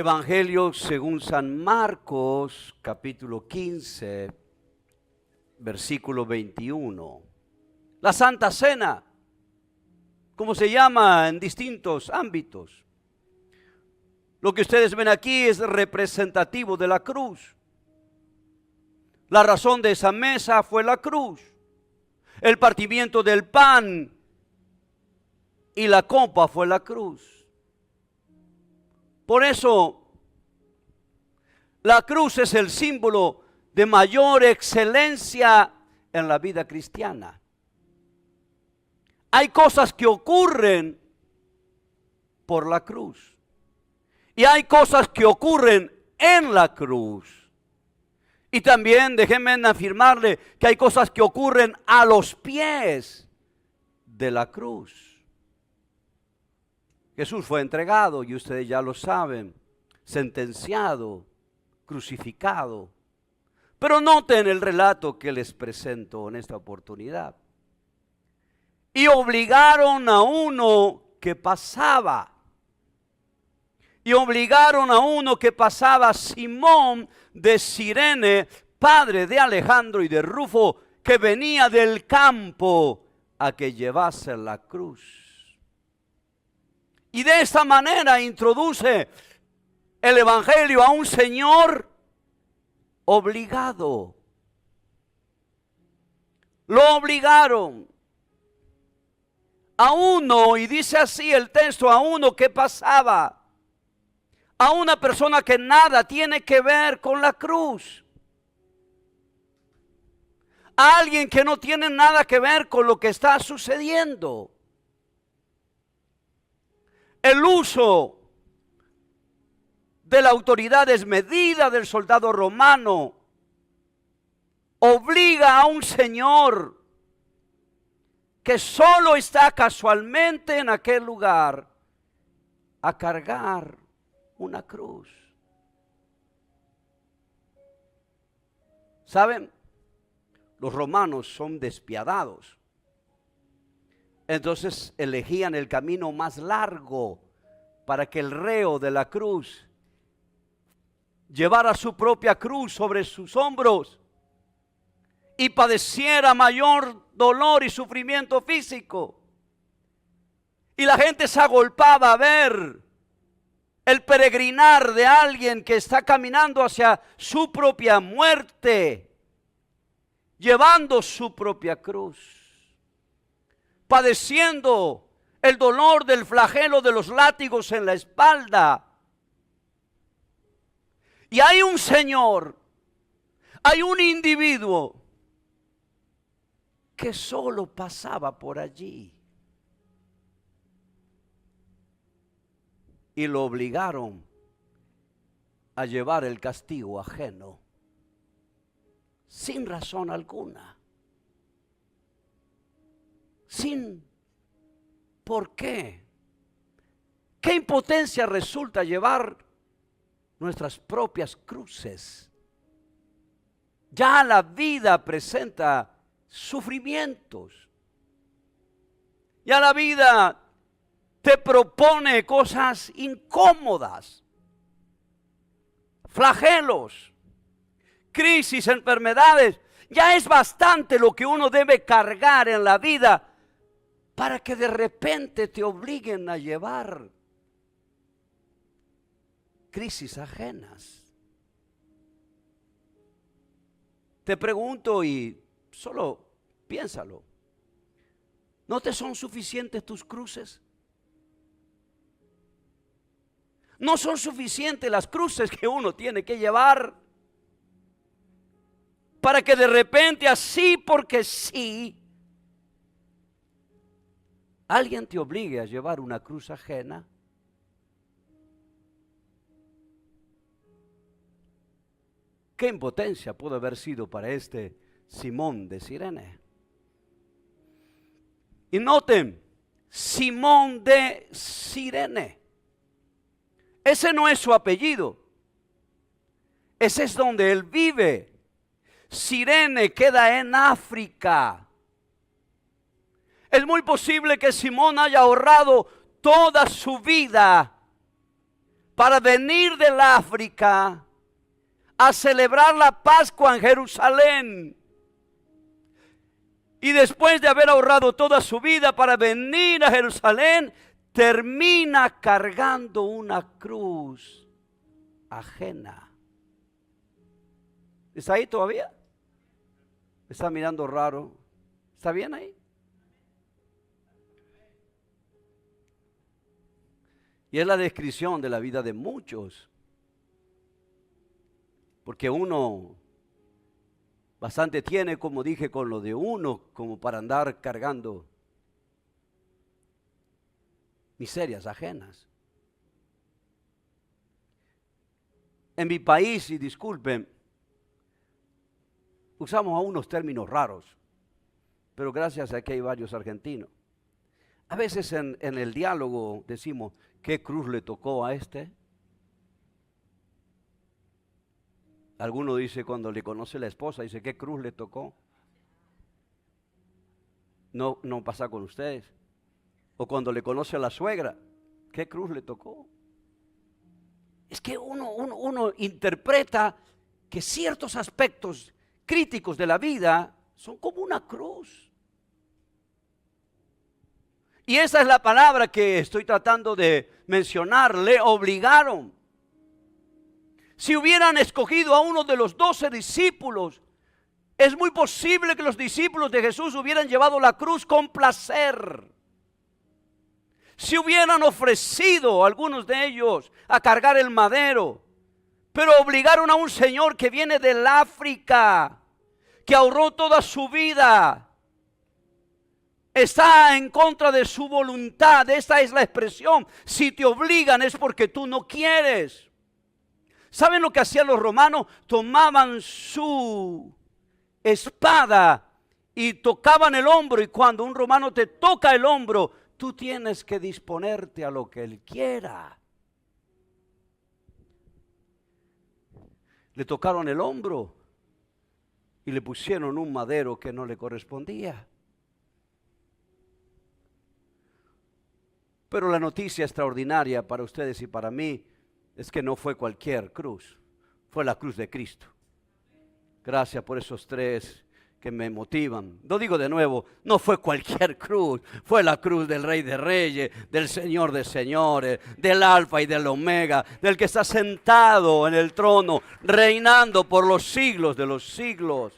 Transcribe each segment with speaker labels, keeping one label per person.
Speaker 1: Evangelio según San Marcos, capítulo 15, versículo 21. La Santa Cena, como se llama en distintos ámbitos. Lo que ustedes ven aquí es representativo de la cruz. La razón de esa mesa fue la cruz. El partimiento del pan y la copa fue la cruz. Por eso, la cruz es el símbolo de mayor excelencia en la vida cristiana. Hay cosas que ocurren por la cruz. Y hay cosas que ocurren en la cruz. Y también déjenme afirmarle que hay cosas que ocurren a los pies de la cruz. Jesús fue entregado, y ustedes ya lo saben, sentenciado, crucificado. Pero noten el relato que les presento en esta oportunidad. Y obligaron a uno que pasaba. Simón de Cirene, padre de Alejandro y de Rufo, que venía del campo a que llevase la cruz. Y de esta manera introduce el Evangelio a un Señor obligado. Lo obligaron a uno, y dice así el texto, a uno que pasaba, a una persona que nada tiene que ver con la cruz, a alguien que no tiene nada que ver con lo que está sucediendo. El uso de la autoridad desmedida del soldado romano obliga a un señor que solo está casualmente en aquel lugar a cargar una cruz. ¿Saben? Los romanos son despiadados. Entonces elegían el camino más largo para que el reo de la cruz llevara su propia cruz sobre sus hombros y padeciera mayor dolor y sufrimiento físico. Y la gente se agolpaba a ver el peregrinar de alguien que está caminando hacia su propia muerte, llevando su propia cruz, padeciendo el dolor del flagelo de los látigos en la espalda. Y hay un señor, hay un individuo que solo pasaba por allí. Y lo obligaron a llevar el castigo ajeno, sin razón alguna. Sin por qué. ¿Qué impotencia resulta llevar nuestras propias cruces? Ya la vida presenta sufrimientos. Ya la vida te propone cosas incómodas, flagelos, crisis, enfermedades. Ya es bastante lo que uno debe cargar en la vida para que de repente te obliguen a llevar crisis ajenas. Te pregunto, y solo piénsalo, ¿no te son suficientes tus cruces? ¿No son suficientes las cruces que uno tiene que llevar para que de repente, así porque sí, alguien te obligue a llevar una cruz ajena? ¿Qué impotencia pudo haber sido para este Simón de Cirene? Y noten, Simón de Cirene. Ese no es su apellido. Ese es donde él vive. Cirene queda en África. Es muy posible que Simón haya ahorrado toda su vida para venir del África a celebrar la Pascua en Jerusalén. Y después de haber ahorrado toda su vida para venir a Jerusalén, termina cargando una cruz ajena. ¿Está ahí todavía? ¿Me está mirando raro? ¿Está bien ahí? Y es la descripción de la vida de muchos. Porque uno bastante tiene, como dije, con lo de uno, como para andar cargando miserias ajenas. En mi país, y disculpen, usamos unos términos raros, pero gracias a que hay varios argentinos. A veces en el diálogo decimos, ¿qué cruz le tocó a este? Alguno dice cuando le conoce la esposa, dice, ¿qué cruz le tocó? No pasa con ustedes. O cuando le conoce a la suegra, ¿qué cruz le tocó? Es que uno interpreta que ciertos aspectos críticos de la vida son como una cruz. Y esa es la palabra que estoy tratando de mencionar. Le obligaron. Si hubieran escogido a uno de los 12 discípulos, es muy posible que los discípulos de Jesús hubieran llevado la cruz con placer. Si hubieran ofrecido algunos de ellos a cargar el madero, pero obligaron a un señor que viene del África, que ahorró toda su vida, está en contra de su voluntad. Esta es la expresión. Si te obligan es porque tú no quieres. ¿Saben lo que hacían los romanos? Tomaban su espada y tocaban el hombro, y cuando un romano te toca el hombro, tú tienes que disponerte a lo que él quiera. Le tocaron el hombro y le pusieron un madero que no le correspondía. Pero la noticia extraordinaria para ustedes y para mí es que no fue cualquier cruz, fue la cruz de Cristo. Gracias por esos tres que me motivan. Lo digo de nuevo, no fue cualquier cruz, fue la cruz del Rey de Reyes, del Señor de Señores, del Alfa y del Omega, del que está sentado en el trono, reinando por los siglos de los siglos.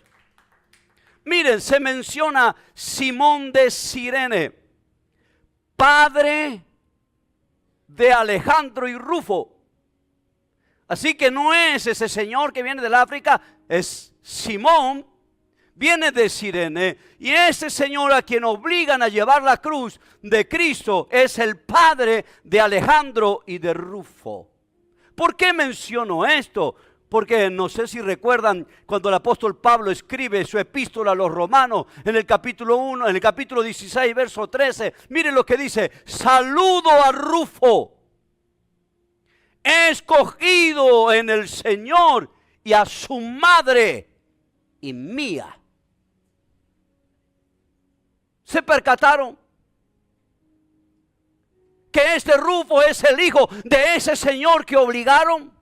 Speaker 1: Miren, se menciona Simón de Cirene, padre de Alejandro y Rufo. Así que no es ese señor que viene del África, es Simón, viene de Cirene, y ese señor a quien obligan a llevar la cruz de Cristo es el padre de Alejandro y de Rufo. ¿Por qué menciono esto? Porque no sé si recuerdan cuando el apóstol Pablo escribe su epístola a los romanos en el capítulo 1, en el capítulo 16, verso 13. Miren lo que dice: saludo a Rufo, escogido en el Señor, y a su madre y mía. ¿Se percataron que este Rufo es el hijo de ese señor que obligaron?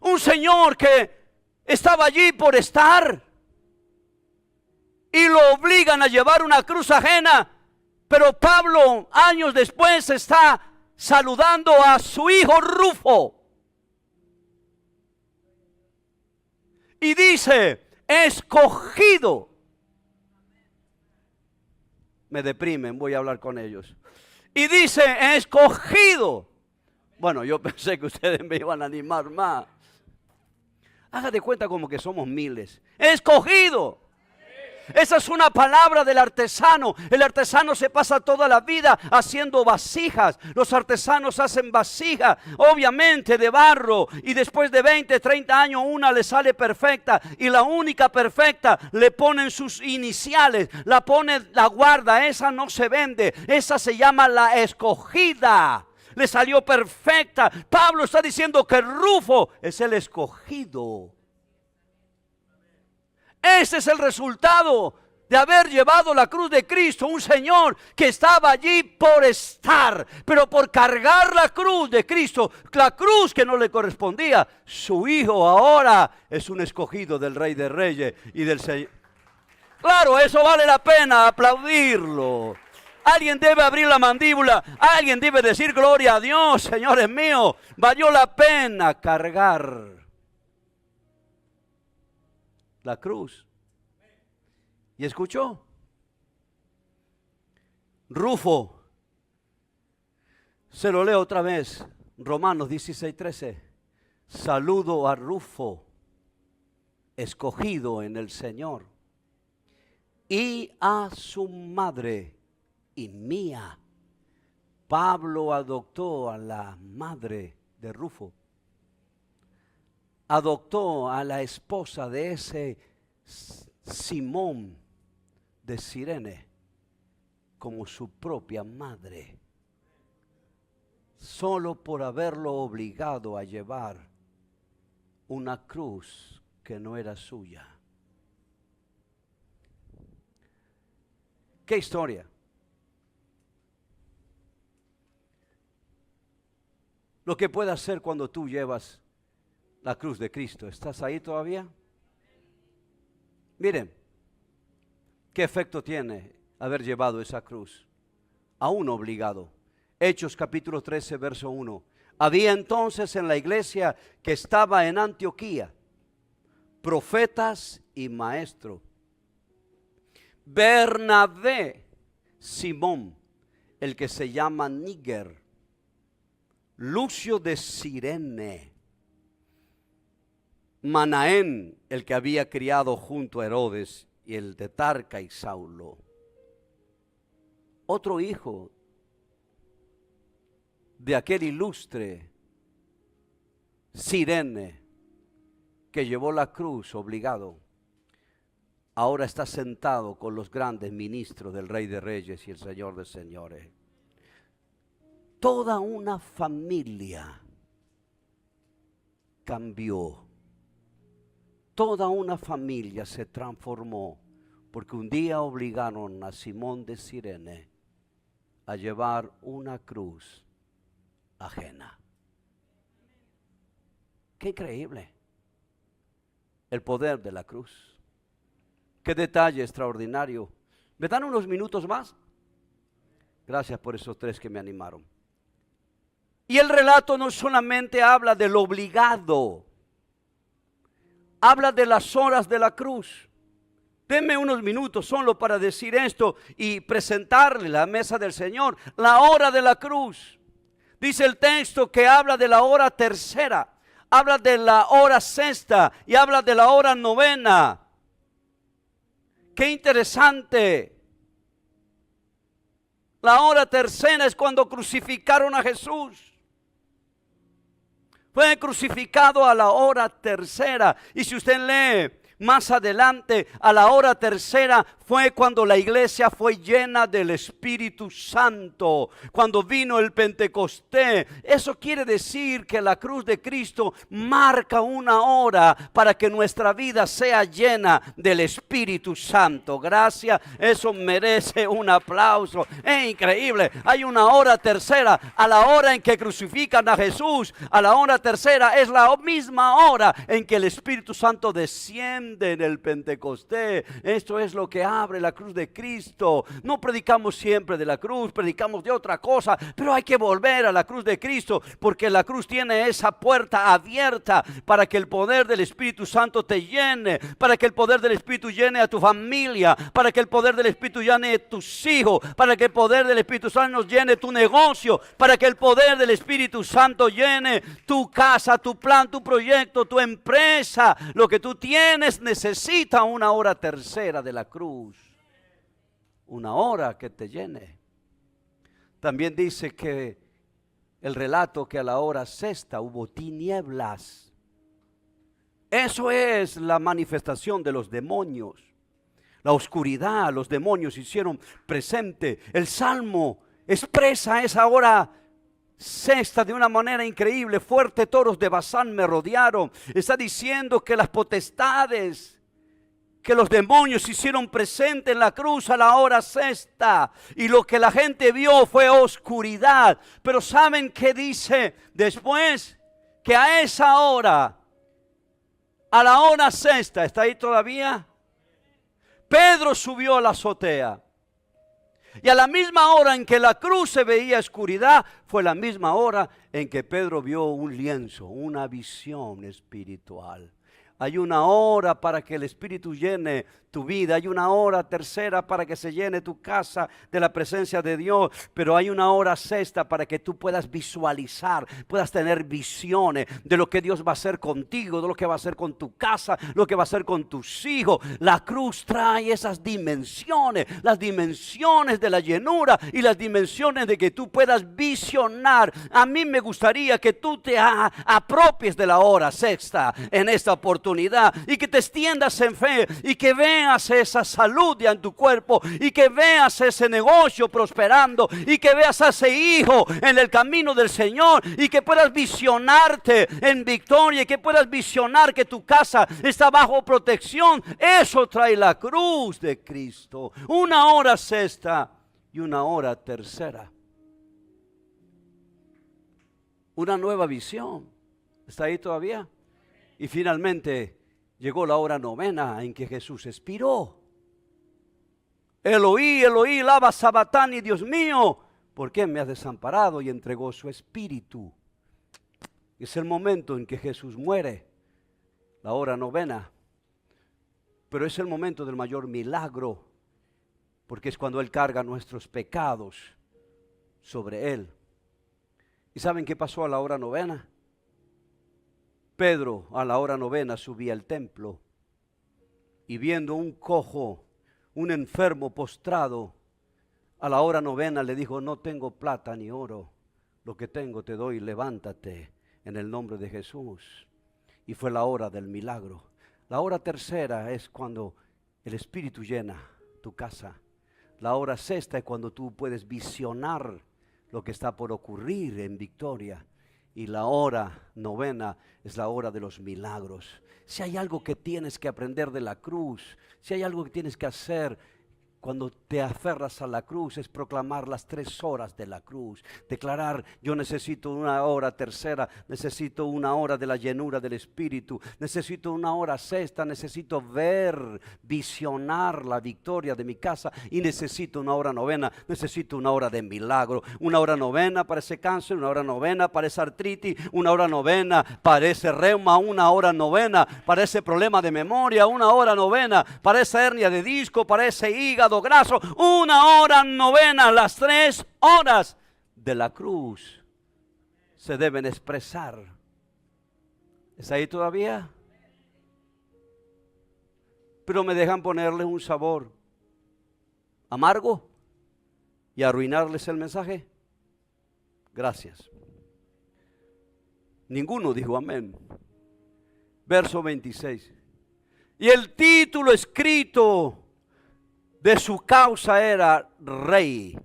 Speaker 1: Un señor que estaba allí por estar y lo obligan a llevar una cruz ajena. Pero Pablo, años después, está saludando a su hijo Rufo y dice: escogido. Me deprimen, voy a hablar con ellos. Y dice: escogido. Bueno, yo pensé que ustedes me iban a animar más. Haga de cuenta como que somos miles. Escogido. Esa es una palabra del artesano. El artesano se pasa toda la vida haciendo vasijas. Los artesanos hacen vasijas, obviamente de barro, y después de 20, 30 años una le sale perfecta, y la única perfecta le ponen sus iniciales, la pone, la guarda. Esa no se vende, esa se llama la escogida. Le salió perfecta. Pablo está diciendo que Rufo es el escogido. Ese es el resultado de haber llevado la cruz de Cristo, un Señor que estaba allí por estar, pero por cargar la cruz de Cristo, la cruz que no le correspondía, su Hijo ahora es un escogido del Rey de Reyes y del Señor. Claro, eso vale la pena aplaudirlo. Alguien debe abrir la mandíbula, alguien debe decir gloria a Dios, señores míos, valió la pena cargar la cruz. ¿Y escuchó? Rufo, se lo leo otra vez, Romanos 16:13. Saludo a Rufo, escogido en el Señor, y a su madre y mía. Pablo adoptó a la madre de Rufo, adoptó a la esposa de ese Simón de Cirene como su propia madre, solo por haberlo obligado a llevar una cruz que no era suya. ¿Qué historia? Lo que puede hacer cuando tú llevas la cruz de Cristo. ¿Estás ahí todavía? Miren, ¿qué efecto tiene haber llevado esa cruz? Aún obligado. Hechos capítulo 13, verso 1. Había entonces en la iglesia que estaba en Antioquía profetas y maestros. Bernabé, Simón, el que se llama Níger, Lucio de Cirene, Manaén, el que había criado junto a Herodes, y el tetrarca y Saulo. Otro hijo de aquel ilustre Cirene que llevó la cruz obligado, ahora está sentado con los grandes ministros del Rey de Reyes y el Señor de Señores. Toda una familia cambió. Toda una familia se transformó porque un día obligaron a Simón de Cirene a llevar una cruz ajena. Qué increíble el poder de la cruz. Qué detalle extraordinario. ¿Me dan unos minutos más? Gracias por esos 3 que me animaron. Y el relato no solamente habla del obligado, habla de las horas de la cruz. Denme unos minutos solo para decir esto y presentarle la mesa del Señor. La hora de la cruz. Dice el texto que habla de la hora tercera, habla de la hora sexta y habla de la hora novena. Qué interesante. La hora tercera es cuando crucificaron a Jesús. Fue crucificado a la hora tercera. Y si usted lee más adelante, a la hora tercera fue cuando la iglesia fue llena del Espíritu Santo, cuando vino el Pentecostés. Eso quiere decir que la cruz de Cristo marca una hora para que nuestra vida sea llena del Espíritu Santo. Gracias, eso merece un aplauso. Es increíble, hay una hora tercera, a la hora en que crucifican a Jesús, a la hora tercera es la misma hora en que el Espíritu Santo desciende en el Pentecostés. Esto es lo que abre la cruz de Cristo. No predicamos siempre de la cruz, predicamos de otra cosa, pero hay que volver a la cruz de Cristo, porque la cruz tiene esa puerta abierta para que el poder del Espíritu Santo te llene, para que el poder del Espíritu llene a tu familia, para que el poder del Espíritu llene a tus hijos, para que el poder del Espíritu Santo nos llene tu negocio, para que el poder del Espíritu Santo llene tu casa, tu plan, tu proyecto, tu empresa. Lo que tú tienes necesita una hora tercera de la cruz. Una hora que te llene. También dice que el relato que a la hora sexta hubo tinieblas. Eso es la manifestación de los demonios. La oscuridad, los demonios hicieron presente. El Salmo expresa esa hora sexta de una manera increíble. Fuerte toros de Basán me rodearon. Está diciendo que las potestades que los demonios se hicieron presentes en la cruz a la hora sexta, y lo que la gente vio fue oscuridad. Pero ¿saben qué dice después? Que a esa hora, a la hora sexta, ¿está ahí todavía? Pedro subió a la azotea. Y a la misma hora en que la cruz se veía oscuridad, fue la misma hora en que Pedro vio un lienzo, una visión espiritual. Hay una hora para que el Espíritu llene tu vida. Hay una hora tercera para que se llene tu casa de la presencia de Dios. Pero hay una hora sexta para que tú puedas visualizar, puedas tener visiones de lo que Dios va a hacer contigo, de lo que va a hacer con tu casa, lo que va a hacer con tus hijos. La cruz trae esas dimensiones, las dimensiones de la llenura y las dimensiones de que tú puedas visionar. A mí me gustaría que tú te apropies de la hora sexta en esta oportunidad y que te extiendas en fe y que veas esa salud ya en tu cuerpo y que veas ese negocio prosperando y que veas a ese hijo en el camino del Señor y que puedas visionarte en victoria y que puedas visionar que tu casa está bajo protección. Eso trae la cruz de Cristo. Una hora sexta y una hora tercera. Una nueva visión. ¿Está ahí todavía? Y finalmente llegó la hora novena en que Jesús expiró. Eloí, Eloí, lama sabactani, Dios mío, ¿por qué me has desamparado? Y entregó su espíritu. Es el momento en que Jesús muere, la hora novena. Pero es el momento del mayor milagro, porque es cuando Él carga nuestros pecados sobre Él. ¿Y saben qué pasó a la hora novena? Pedro a la hora novena subía al templo y viendo un cojo, un enfermo postrado, a la hora novena le dijo: no tengo plata ni oro, lo que tengo te doy, levántate en el nombre de Jesús. Y fue la hora del milagro. La hora tercera es cuando el Espíritu llena tu casa. La hora sexta es cuando tú puedes visionar lo que está por ocurrir en victoria. Y la hora novena es la hora de los milagros. Si hay algo que tienes que aprender de la cruz, si hay algo que tienes que hacer cuando te aferras a la cruz, es proclamar las 3 horas de la cruz. Declarar: yo necesito una hora tercera, necesito una hora de la llenura del Espíritu, necesito una hora sexta, necesito ver, visionar la victoria de mi casa, y necesito una hora novena, necesito una hora de milagro. Una hora novena para ese cáncer, una hora novena para esa artritis, una hora novena para ese reuma, una hora novena para ese problema de memoria, una hora novena para esa hernia de disco, para ese hígado graso, una hora novena. Las 3 horas de la cruz se deben expresar. ¿Es ahí todavía? Pero me dejan ponerles un sabor amargo y arruinarles el mensaje. Gracias. Ninguno dijo amén. Verso 26. Y el título escrito de su causa era: Rey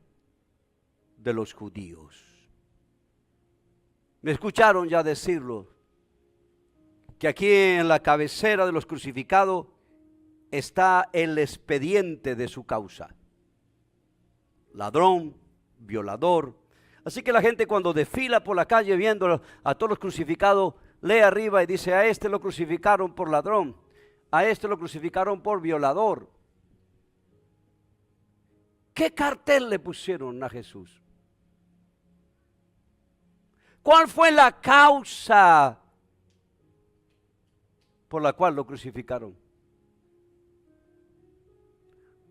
Speaker 1: de los judíos. Me escucharon ya decirlo, que aquí en la cabecera de los crucificados está el expediente de su causa: ladrón, violador. Así que la gente, cuando desfila por la calle viendo a todos los crucificados, lee arriba y dice: a este lo crucificaron por ladrón, a este lo crucificaron por violador. ¿Qué cartel le pusieron a Jesús? ¿Cuál fue la causa por la cual lo crucificaron?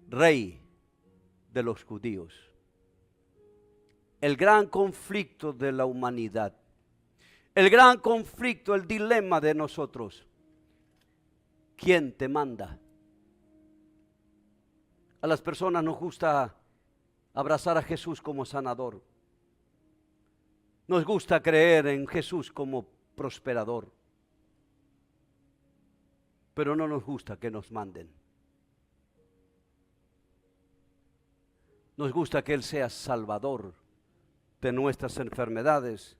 Speaker 1: Rey de los judíos. El gran conflicto de la humanidad. El gran conflicto, el dilema de nosotros. ¿Quién te manda? A las personas nos gusta abrazar a Jesús como sanador. Nos gusta creer en Jesús como prosperador. Pero no nos gusta que nos manden. Nos gusta que Él sea salvador de nuestras enfermedades,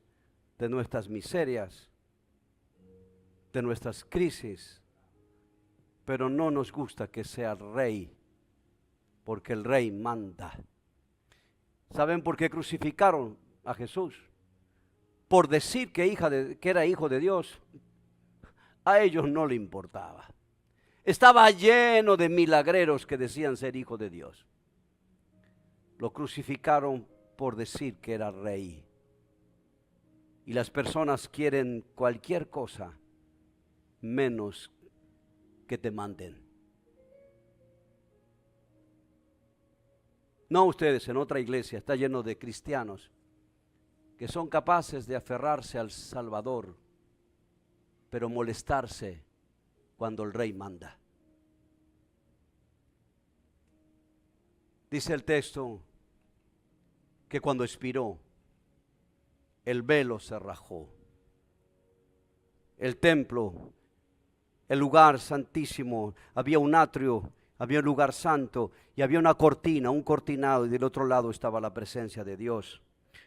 Speaker 1: de nuestras miserias, de nuestras crisis. pero no nos gusta que sea rey, porque el rey manda. ¿Saben por qué crucificaron a Jesús? Por decir que era hijo de Dios. A ellos no le importaba. Estaba lleno de milagreros que decían ser hijo de Dios. Lo crucificaron por decir que era rey. Y las personas quieren cualquier cosa menos que te manden. No ustedes, en otra iglesia está lleno de cristianos que son capaces de aferrarse al Salvador, pero molestarse cuando el rey manda. Dice el texto que cuando expiró, el velo se rajó. El templo, el lugar santísimo, había un atrio, había un lugar santo y había una cortina, un cortinado, y del otro lado estaba la presencia de Dios.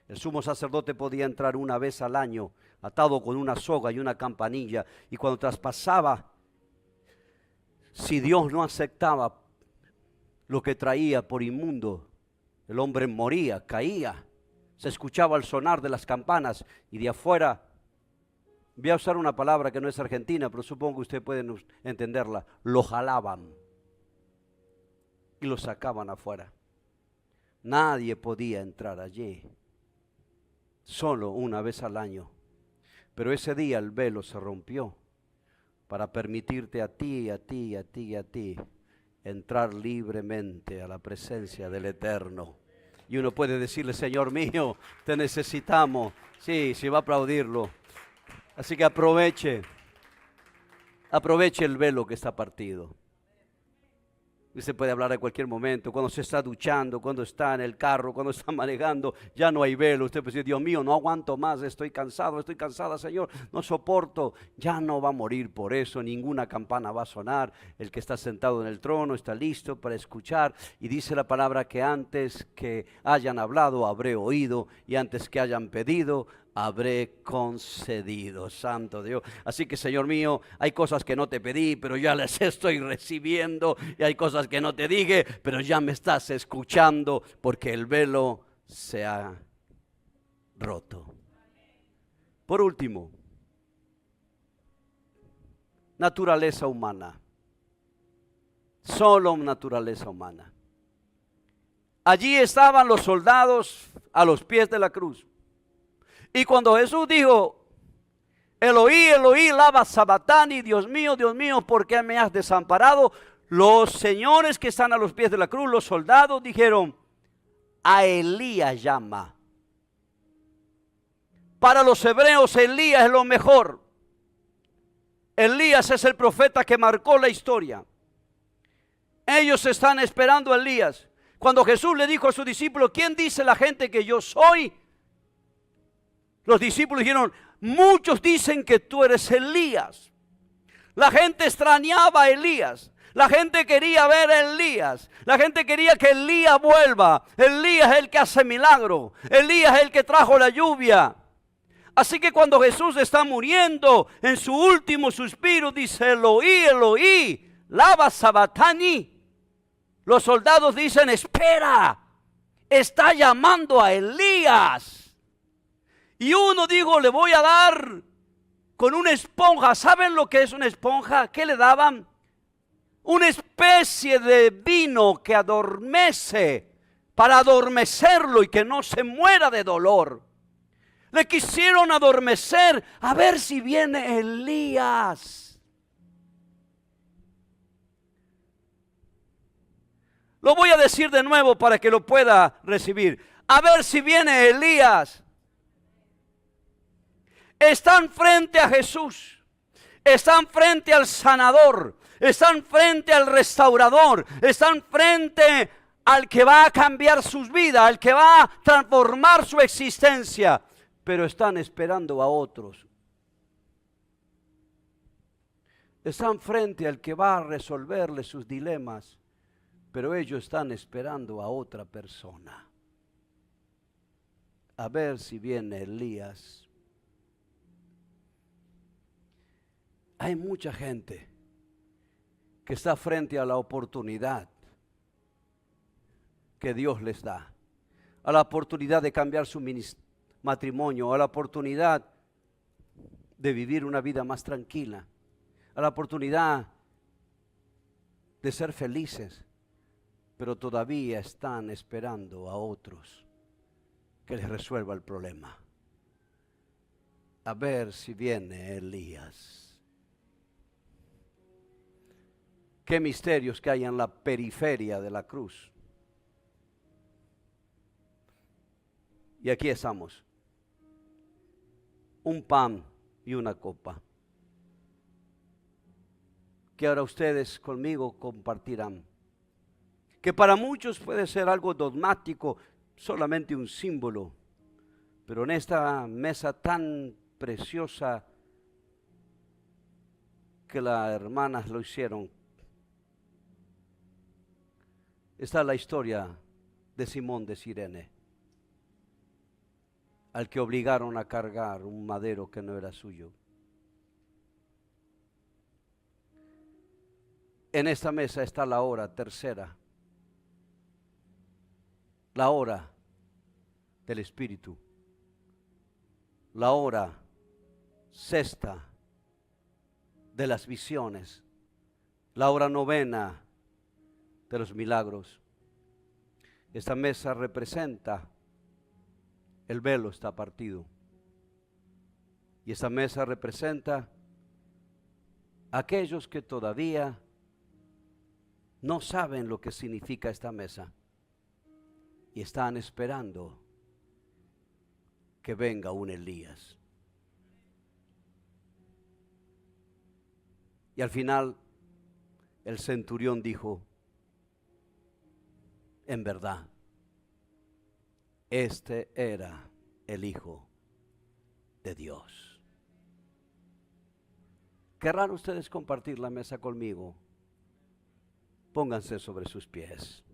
Speaker 1: El sumo sacerdote podía entrar una vez al año, atado con una soga y una campanilla, y cuando traspasaba, si Dios no aceptaba lo que traía por inmundo, el hombre moría, caía. Se escuchaba el sonar de las campanas y de afuera, voy a usar una palabra que no es argentina, pero supongo que ustedes pueden entenderla, lo jalaban y lo sacaban afuera. Nadie podía entrar allí, solo una vez al año. Pero ese día el velo se rompió para permitirte a ti, a ti, a ti, a ti entrar libremente a la presencia del Eterno. Y uno puede decirle, Señor mío, te necesitamos. Sí, va a aplaudirlo. Así que aproveche el velo que está partido. Usted puede hablar en cualquier momento, cuando se está duchando, cuando está en el carro, cuando está manejando, ya no hay velo. Usted puede decir, Dios mío, no aguanto más, estoy cansado, estoy cansada, Señor, no soporto. Ya no va a morir por eso, ninguna campana va a sonar. El que está sentado en el trono está listo para escuchar. Y dice la palabra que antes que hayan hablado, habré oído, y antes que hayan pedido, habré concedido. Santo Dios. Así que, Señor mío, hay cosas que no te pedí, pero ya las estoy recibiendo, y hay cosas que no te dije, pero ya me estás escuchando, porque el velo se ha roto. Por último, naturaleza humana. Solo naturaleza humana. Allí estaban los soldados a los pies de la cruz. Y cuando Jesús dijo, Eloí, Eloí, lama sabactani, Dios mío, ¿por qué me has desamparado? Los señores que están a los pies de la cruz, los soldados, dijeron, a Elías llama. Para los hebreos, Elías es lo mejor. Elías es el profeta que marcó la historia. Ellos están esperando a Elías. Cuando Jesús le dijo a sus discípulos, ¿quién dice la gente que yo soy? Los discípulos dijeron, muchos dicen que tú eres Elías. La gente extrañaba a Elías. La gente quería ver a Elías. La gente quería que Elías vuelva. Elías es el que hace milagro. Elías es el que trajo la lluvia. Así que cuando Jesús está muriendo, en su último suspiro, dice, Eloí, Eloí, lama sabactani. Los soldados dicen, espera, está llamando a Elías. Y uno dijo, le voy a dar con una esponja. ¿Saben lo que es una esponja? ¿Qué le daban? Una especie de vino que adormece, para adormecerlo y que no se muera de dolor. Le quisieron adormecer a ver si viene Elías. Lo voy a decir de nuevo para que lo pueda recibir. A ver si viene Elías. Están frente a Jesús, están frente al sanador, están frente al restaurador, están frente al que va a cambiar sus vidas, al que va a transformar su existencia, pero están esperando a otros. Están frente al que va a resolverle sus dilemas, pero ellos están esperando a otra persona. A ver si viene Elías. Hay mucha gente que está frente a la oportunidad que Dios les da, a la oportunidad de cambiar su matrimonio, a la oportunidad de vivir una vida más tranquila, a la oportunidad de ser felices, pero todavía están esperando a otros que les resuelva el problema. A ver si viene Elías. Qué misterios que hay en la periferia de la cruz. Y aquí estamos. Un pan y una copa, que ahora ustedes conmigo compartirán. Que para muchos puede ser algo dogmático, solamente un símbolo. Pero en esta mesa tan preciosa que las hermanas lo hicieron, está la historia de Simón de Cirene, al que obligaron a cargar un madero que no era suyo. En esta mesa está la hora tercera, la hora del Espíritu, la hora sexta de las visiones, la hora novena de los milagros. Esta mesa representa el velo está partido. Y esta mesa representa a aquellos que todavía no saben lo que significa esta mesa y están esperando que venga un Elías. Y al final el centurión dijo, en verdad, este era el Hijo de Dios. ¿Querrán ustedes compartir la mesa conmigo? Pónganse sobre sus pies.